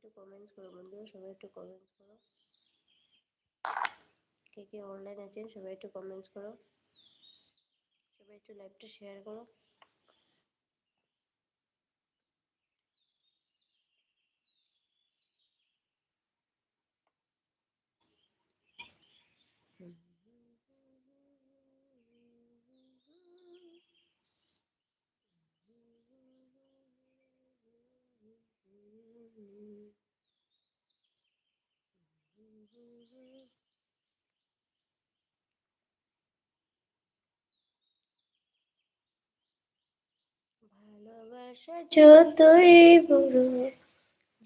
একটু কমেন্টস করো বন্ধুরা, সবাই একটু কমেন্টস করো। কে কে অনলাইন আছেন সবাই একটু কমেন্টস করো, সবাই একটু লাইভটা শেয়ার করো। ভালোবাসা যতই বড়,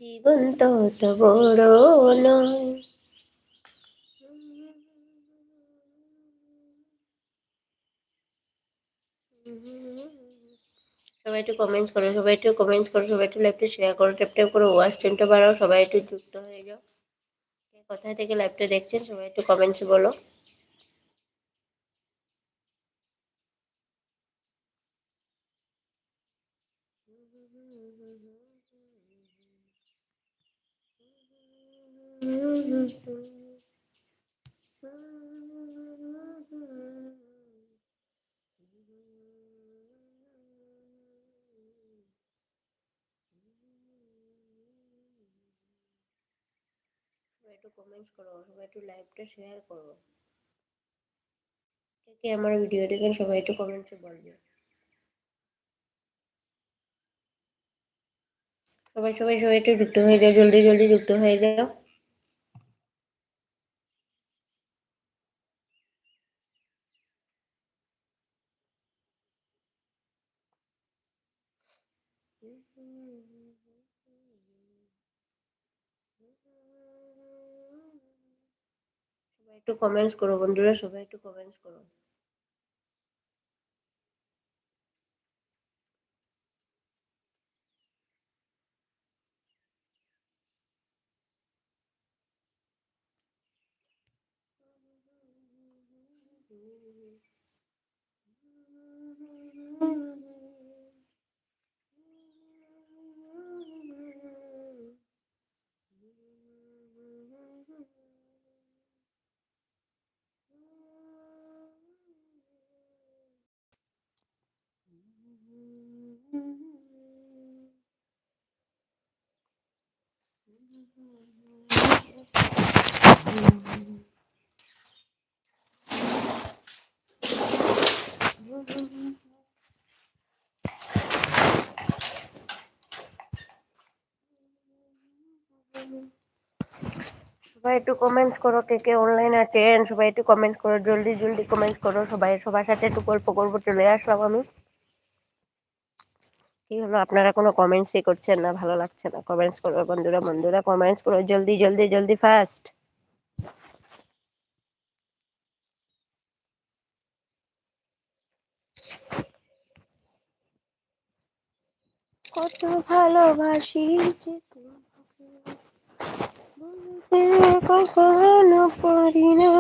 জীবন তত বড় নয়। সবাই একটু কমেন্টস করো, সবাই একটু কমেন্টস করো, সবাই একটু লাইভটা শেয়ার করো, ট্যাপ ট্যাপ করে ওয়াচ টাইমটা বাড়াও, সবাই একটু যুক্ত হয়ে যাও। কোথায় থেকে লাইভটা দেখছেন সবাই একটু কমেন্টসে বলো। সবাই একটু কমেন্টস করো, সবাই একটু লাইভটা শেয়ার করো। কে কে আমার ভিডিও দেখেন সবাই একটু কমেন্টসে বলবে। সবাই সবাই সবাই একটু যুক্ত হয়ে যাও, জলদি জলদি যুক্ত হয়ে যাও। সবাই একটু কমেন্টস করো বন্ধুরা, সবাই একটু কমেন্টস করো। সবাই একটু কমেন্টস করো, কে কে অনলাইন আছেন সবাই একটু কমেন্টস করো, জলদি জলদি কমেন্টস করো। সবাই সবার সাথে একটু গল্প করবো, চলে আসলাম আমি। কি হলো আপনারা কোনো কমেন্টসই করছেন না, ভালো লাগছে না। কমেন্টস করো বন্ধুরা, বন্ধুরা কমেন্টস করো, জলদি জলদি জলদি ফাস্ট। কত ভালোবাসি যে তোমাকে বলতে কখনো পারি না,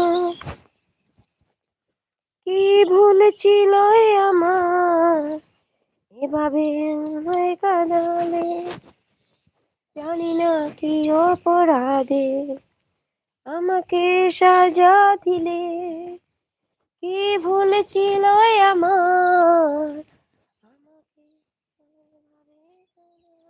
কি ভুল ছিল আমার এভাবে আমায় কাঁদালে, জানি না কি অপরাধে আমাকে সাজা দিলে, কি ভুল ছিল আমার আমাকে এভাবে কাঁদালে।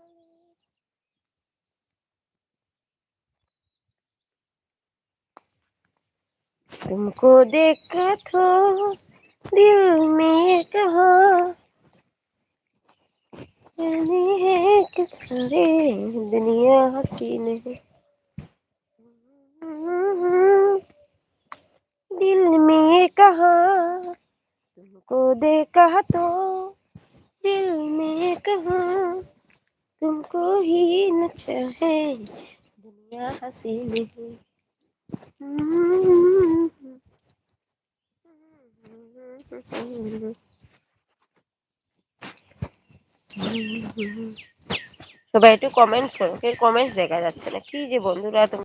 तुमको देखा तो दिल में कहा है कि सारे दुनिया हसीन है, दिल में कहा तुमको देखा तो दिल में कहा तुमको ही न चाहे दुनिया हसीन है। সবাই একটু কমেন্টস করো, কেউ কমেন্টস দেখা যাচ্ছে না, কি যে বন্ধুরা